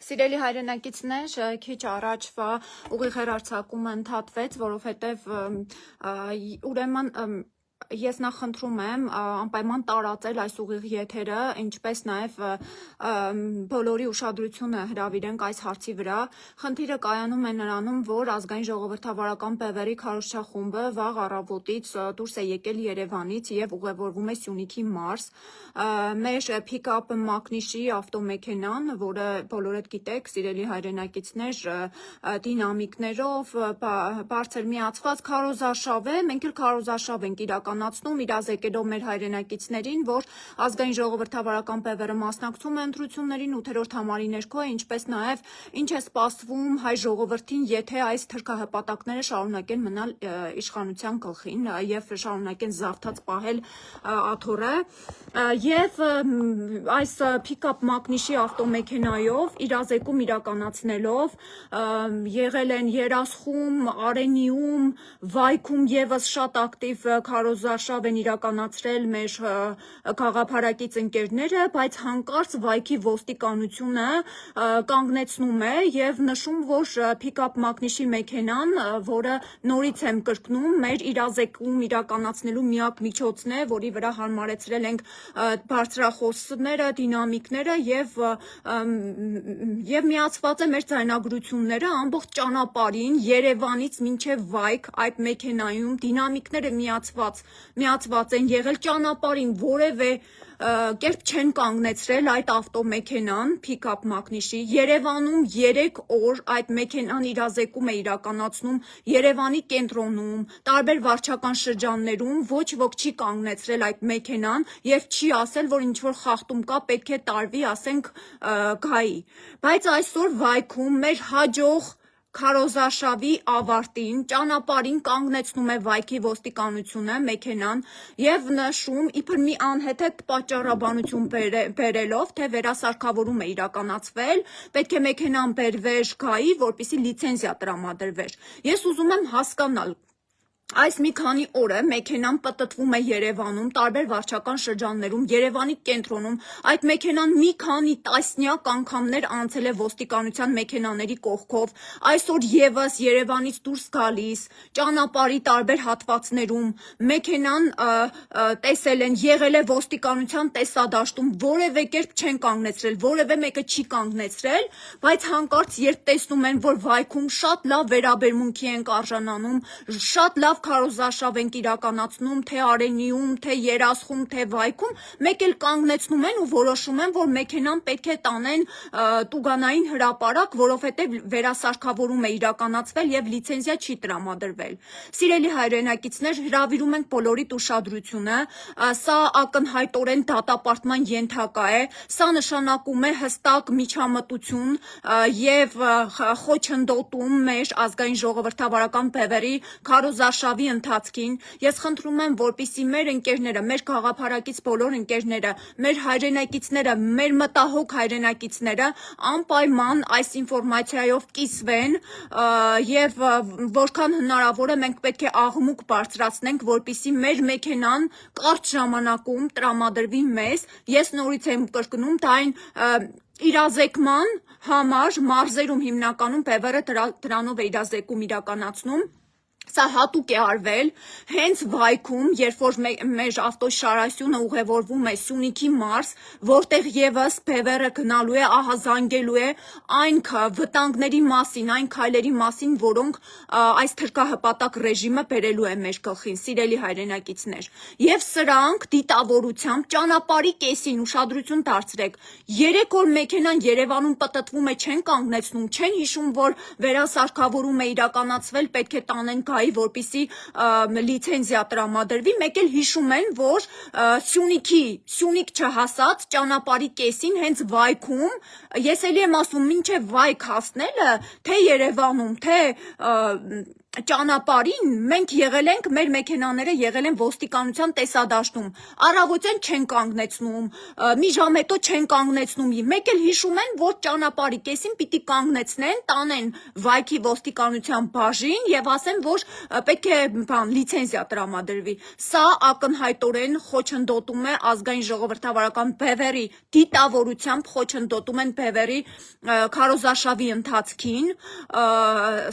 Սիրելի հայրենակիցներ, քիչ առաջվա ուղիղ հեռարձակումը ընդհատվեց, որովհետև ուրեմն ես նախ խնդրում եմ անպայման տարածել այս ուղիղ եթերը, ինչպես նաև բոլորի ուշադրությունը հրավիրենք այս հարցի վրա։ Խնդիրը կայանում է նրանում, որ ազգային ժողովրդավարական բևեռի քարոզչախումբը վաղ առավոտից դուրս է եկել Երևանից եւ ուղևորվում է Սյունիքի մարզ։ Մեր pick-up մակնիշի ավտոմեքենան, որը բոլորդ գիտեք, սիրելի հայրենակիցներ, դինամիկներով, բարձր միացված քարոզարշավ է, մենք էլ քարոզարշավ ենք իրականացնում, իրազեկելով մեր հայրենակիցներին, որ ազգային ժողովրդավարական բևեռը մասնակցում է ընտրություններին 8-րդ համարի ներքո, ինչպես նաև ինչ է սպասվում հայ ժողովրդին, եթե այս թրքահպատակները շարունակեն մնալ իշխանության գլխին եւ շարունակեն զարթած պահել աթոռը, եւ այս pick-up մակնիշի ավտոմեքենայով իրազեկում իրականացնելով եղել են Երասխում, Արենիում, Վայքում եւս շատ ակտիվ քարոզարշավ են իրականացրել մեր գաղափարակից ընկերները, բայց հանկարծ Վայքի ոստիկանությունը կանգնեցնում է եւ նշում, որ pick-up մակնիշի մեքենան, որը նորից եմ կրկնում, մեր իրազեկում իրականացնելու միակ միջոցն է, որի վրա հարմարեցրել ենք բարձրախոսները, դինամիկները եւ միացված է մեր ձայնագրությունները ամբողջ ճանապարհին Երևանից մինչեւ Վայք այդ մեքենայում դինամիկները միացված են եղել ճանապարհին որևէ կերպ չեն կանգնեցրել այդ ավտոմեքենան pick-up մակնիշի Երևանում 3 օր այդ մեքենան իրազեկում է իրականացնում Երևանի կենտրոնում տարբեր վարչական շրջաններում ոչ ոք չի կանգնեցրել այդ մեքենան եւ չի ասել որ ինչ որ խախտում կա պետք է տարվի ասենք գայի բայց այսօր Վայքում մեր հաջող քարոզարշավի ավարտին ճանապարհին կանգնեցնում է Վայքի ոստիկանությունը մեքենան եւ նշում իբր մի անհեթեթ պատճառաբանություն բերելով թե վերասարքավորում է իրականացվել պետք է մեքենան բերվեր գայի որպեսզի լիցենզիա տրամադրվեր ես ուզում եմ հասկանալ Այս մի քանի օր է մեքենան պտտվում է Երևանում, տարբեր վարչական շրջաններում, Երևանի կենտրոնում, այդ մեքենան մի քանի տասնյակ անգամներ անցել է ոստիկանության մեքենաների կողքով, այսօր եւս Երևանից դուրս գալիս, ճանապարհի տարբեր հատվածներում, մեքենան տեսել են, եղել է ոստիկանության տեսադաշտում, որևէ կերպ չեն կանգնեցրել, որևէ մեկը չի կանգնեցրել, բայց հանկարծ երբ տեսնում են, որ Վայքում շատ լավ վերաբերմունքի ենք արժանանում, շատ լավ քարոզարշավ ենք իրականացնում, թե Արենիում, թե Երասխում, թե Վայքում, մեկ էլ կանգնեցնում են ու որոշում են, որ մեքենան պետք է տանեն տուգանային հրապարակ, որովհետև վերասարքավորում է իրականացվել եւ լիցենզիա չի տրամադրվել։ Սիրելի հայրենակիցներ, հրավիրում ենք բոլորիդ ուշադրությունը, սա ակնհայտորեն դատապարտման ենթակա է, սա նշանակում է հստակ միջամտություն եւ խոչընդոտում մեր ազգային ժողովրդավարական բևեռի քարոզարշավ ընթացքին ես խնդրում եմ որպեսզի մեր ընկերները, մեր գաղափարակից բոլոր ընկերները, մեր հայրենակիցները, մեր մտահոգ հայրենակիցները անպայման այս ինֆորմացիայով կիսվեն եւ որքան հնարավոր է մենք պետք է աղմուկ բարձրացնենք, որպեսզի մեր մեքենան կարճ ժամանակում տրամադրվի մեզ։ Ես նորից եմ կրկնում, դա այն իրազեկման համար մարզերում հիմնականում բևեռը դրանով է իրազեկում իրականացնում Սա հատուկ է արվել հենց Վայքում, երբ որ մեր ավտոշարասյունը ուղևորվում է Սյունիքի մարզ, որտեղ եւս բևեռը գնալու է, ահա զանգելու է այն վտանգների մասին, այն քայլերի մասին, որոնք այս թրքահպատակ ռեժիմը բերելու է մեր գլխին, սիրելի հայրենակիցներ։ Եվ սրանք դիտավորությամբ ճանապարհի կեսին ուշադրություն դարձրեք։ 3 օր մեքենան Երևանում պտտվում է, չեն կանգնեցնում, չեն հիշում, որ վերասարքավորում է իրականացվել, պետք է տանեն որպեսզի լիցենզիա տրամադրվի, մեկ էլ հիշում են, որ Սյունիք չհասած ճանապարհի կեսին հենց Վայքում, ես էլի եմ ասում, մինչև Վայք հասնելը, թե Երևանում, թե ճանապարհին մենք եղել ենք, մեր մեքենաները եղել են ոստիկանության տեսադաշտում, առավոտյան չեն կանգնեցնում, մի ժամ հետո չեն կանգնեցնում, մեկ էլ հիշում են, որ ճանապարհի կեսին պիտի կանգնեցնեն, տանեն վայքի ոստիկանության բաժին եւ ասեն, որ պետք է լիցենզիա տրամադրվի։ Սա ակնհայտորեն խոչընդոտում է ազգային ժողովրդավարական բևեռի դիտավորությամբ, խոչընդոտում են բևեռի քարոզարշավի ընթացքին,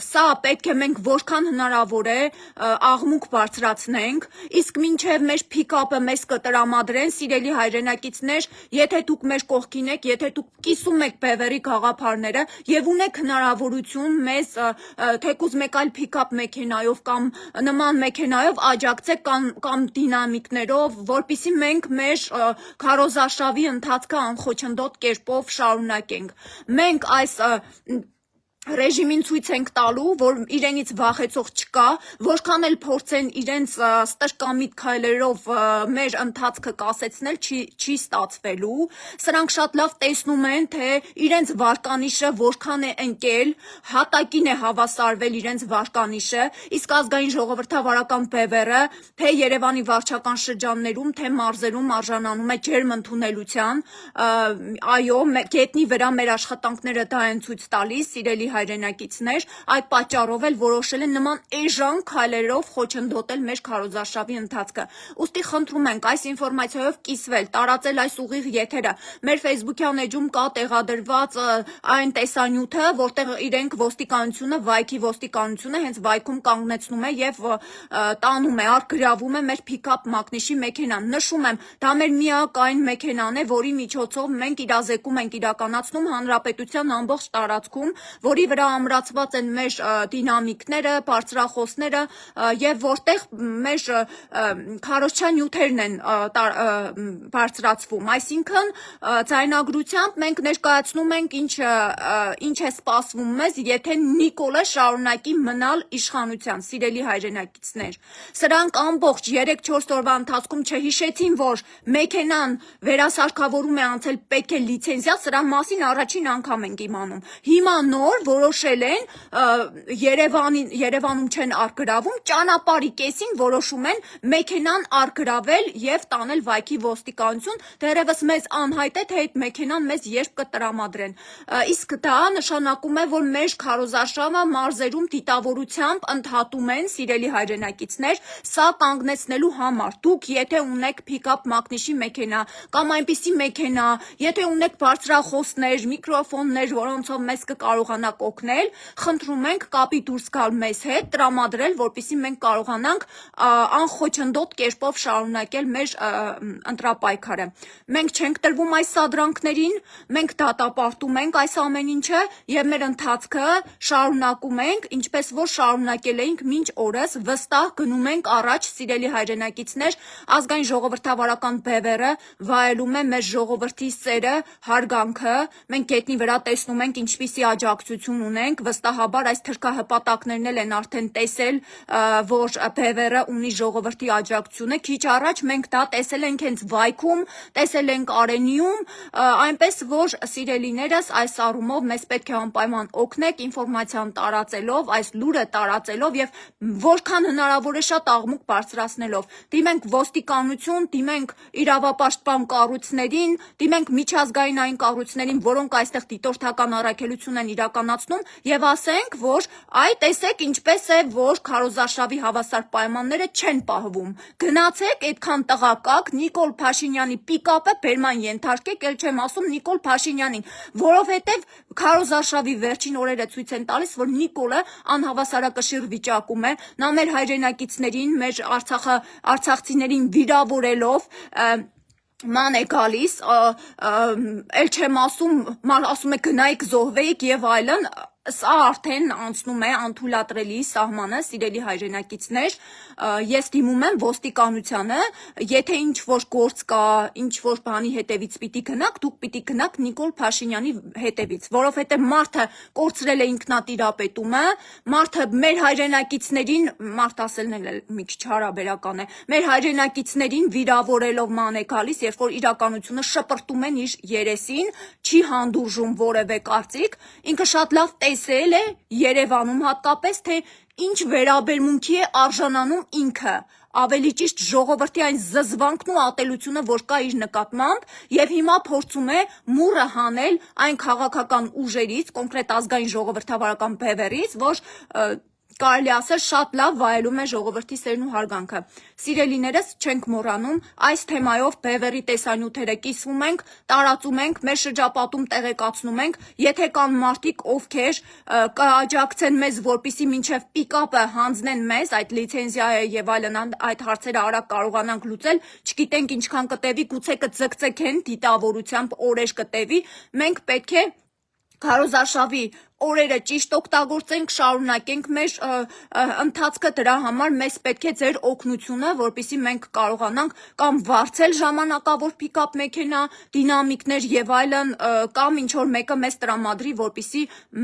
սա պետք է մենք որքան հնարավոր է աղմուկ բարձրացնենք, իսկ մինչև մեր pick-up-ը մեզ կտրամադրեն, սիրելի հայրենակիցներ, եթե դուք մեր կողքին եք, եթե դուք կիսում եք բևեռի գաղափարները եւ ունեք հնարավորություն մեզ թեկուզ մեկ այլ pick-up մեքենայով կամ նման մեքենայով աջակցեք կամ դինամիկներով, որպեսզի մենք մեր քարոզարշավի ընթացքը անխոչնդոտ կերպով շարունակենք։ Մենք այս ռեժիմին ցույց ենք տալու, որ իրենից վախեցող չկա, որքան էլ փորձեն իրենց ստրկամիտ քայլերով մեր ընթացքը կասեցնել, չի ստացվելու։ Սրանք շատ լավ տեսնում են, թե իրենց վարկանիշը որքան է ընկել, հատակին է հավասարվել իրենց վարկանիշը, իսկ ազգային ժողովրդավարական բևեռը թե Երևանի վարչական շրջաններում, թե մարզերում արժանանում է ջերմ ընդունելության։ Այո, գետնի վրա մեր աշխատանքները դա են ցույց տալիս, սիրելի հայրենակիցներ, այդ պատճառով էլ որոշել են նման էժան քայլերով խոչընդոտել մեր քարոզարշավի ընթացքը։ Ուստի խնդրում ենք այս ինֆորմացիայով կիսվել, տարածել այս ուղիղ եթերը։ Մեր Facebook-յան էջում կա տեղադրված այն տեսանյութը, որտեղ իրենք ոստիկանությունը, վայքի ոստիկանությունը հենց վայքում կանգնեցնում է եւ տանում է, արգրավում է մեր pick-up մակնիշի մեքենան։ Նշում եմ, դա մեր միակայն մեքենան է, որի միջոցով մենք իրազեկում ենք իրականացնում հանրապետության ամբողջ տարածքում, որի վրա ամրացված են մեր դինամիկները, բարձրախոսները եւ որտեղ մեր քարոզչային նյութերն են բարձրացվում, այսինքն ձայնագրությամբ մենք ներկայացնում ենք ինչ է սպասվում մեզ, եթե Նիկոլը շարունակի մնալ իշխանության, սիրելի հայրենակիցներ։ Սրանք ամբողջ 3-4 օրվա ընթացքում չհիշեցին, որ մեքենան վերասարքավորում է անցել, պետք է լիցենզիա, սրա մասին առաջին անգամ ենք իմանում։ Հիմա նոր որոշել են Երևանում չեն արգրավում, ճանապարհի կեսին որոշում են մեքենան արգրավել եւ տանել վայքի ոստիկանություն, դեռևս մեզ անհայտ է, թե այդ մեքենան մեզ երբ կտրամադրեն։ Իսկ դա նշանակում է, որ մեր քարոզարշավը մարզերում դիտավորությամբ ընդհատում են, սիրելի հայրենակիցներ, սա կանգնեցնելու համար։ Դուք եթե ունեք pick-up մակնիշի մեքենա կամ այնպիսի մեքենա, եթե ունեք բարձրախոսներ, միկրոֆոններ, որոնցով մեզ կկարողանաք օգնել, խնդրում ենք կապի դուրս գալ մեզ հետ, տրամադրել, որպեսզի մենք կարողանանք անխոչնդոտ կերպով շարունակել մեր ընտրապայքարը։ Մենք չենք տրվում այս սադրանքներին, մենք դատապարտում ենք այս ամեն ինչը եւ մեր ընթացքը շարունակում ենք, ինչպես որ շարունակել էինք մինչ օրս, վստահ գնում ենք առաջ, սիրելի հայրենակիցներ, ազգային ժողովրդավարական բևեռը վայելում է մեր ժողովրդի սերը, հարգանքը, մենք գետնի վրա տեսնում ենք ինչպիսի աջակցություն ունենք, վստահաբար այս թրքահպատակներն էլ են արդեն տեսել, որ բևեռը ունի ժողովրդի աջակցությունը, քիչ առաջ մենք դա տեսել ենք հենց վայքում, տեսել ենք Արենիում, այնպես որ սիրելիներս այս առումով մեզ պետք է անպայման օգնեք ինֆորմացիան տարածելով, այս լուրը տարածելով եւ որքան հնարավոր է շատ աղմուկ բարձրացնելով։ Դիմենք ոստիկանություն, դիմենք իրավապաշտպան կառույցներին, դիմենք միջազգային կառույցներին, որոնք այստեղ դիտորդական առաքելություն են իրականացնում եւ ասենք, որ այ տեսեք ինչպես է, որ քարոզարշավի հավասար պայմանները չեն պահվում։ Գնացեք այդքան տղակակ Նիկոլ Փաշինյանի pick-up-ը բերման ենթարկեք, ել չեմ ասում Նիկոլ Փաշինյանին, որովհետեւ քարոզարշավի վերջին օրերը ցույց են տալիս, որ Նիկոլը անհավասարակշիռ վիճակում է, նա մեր հայրենակիցներին, մեր արցախցիներին վիրավորելով ման է գալիս, էլ չեմ ասում, ասում է գնայիք զոհվեիք եւ այլն, սա արդեն անցնում է անթույլատրելի սահմանը, սիրելի հայրենակիցներ, ես դիմում եմ ոստիկանությանը, եթե ինչ-որ գործ կա, ինչ-որ բանի հետևից պիտի գնաք, դուք պիտի գնաք Նիկոլ Փաշինյանի հետևից, որովհետև մարդը կորցրել է ինքնատիրապետումը, մարդը մեր հայրենակիցներին, մարդ ասելն էլ մի քիչ հարաբերական է, մեր հայրենակիցներին վիրավորելով ման է գալիս, երբ որ իրականությունը շպրտում են իր երեսին, չի հանդուրժում որևէ կարծիք, ինքը շատ լավ տեսել է Երևանում հատկապես, թե ինչ վերաբերմունքի է արժանանում ինքը, ավելի ճիշտ ժողովրդի այն զզվանքն ու ատելությունը, որ կա իր նկատմամբ, եւ հիմա փորձում է մուրը հանել այն քաղաքական ուժերից, կոնկրետ ազգային ժողովրդավարական բևեռից, որ կարելի ասել շատ լավ վայելում է ժողովրդի սերն ու հարգանքը։ Սիրելիներս, չենք մոռանում, այս թեմայով բևեռի տեսանյութերը կիսվում ենք, տարածում ենք, մեր շրջապատում տեղեկացնում ենք, եթե կան մարդիկ, ովքեր կաջակցեն մեզ, որպեսզի մինչև պիկապը հանձնեն մեզ, այդ լիցենզիա եւ այլն, այդ հարցերը արագ կարողանանք լուծել, չգիտենք ինչքան կտևի, գուցե կձգձգեն դիտավորությամբ օրեր կտևի, մենք պետք է քարոզարշավի օրերը ճիշտ օգտագործենք, շարունակենք մեր ընթացքը, դրա համար մեզ պետք է ձեր օգնությունը, որպեսզի մենք կարողանանք կամ վարձել ժամանակավոր պիկապ մեքենա, դինամիկներ եւ այլն, կամ ինչ որ մեկը մեզ տրամադրի, որպեսզի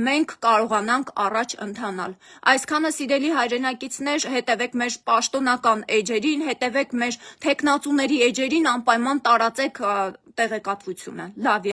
մենք կարողանանք առաջ ընթանալ։ Այսքանը սիրելի հայրենակիցներ, հետևեք մեր պաշտոնական էջերին, հետևեք մեր թեկնածուների էջերին, անպայման տարածեք տեղեկատվությունը։ Լավ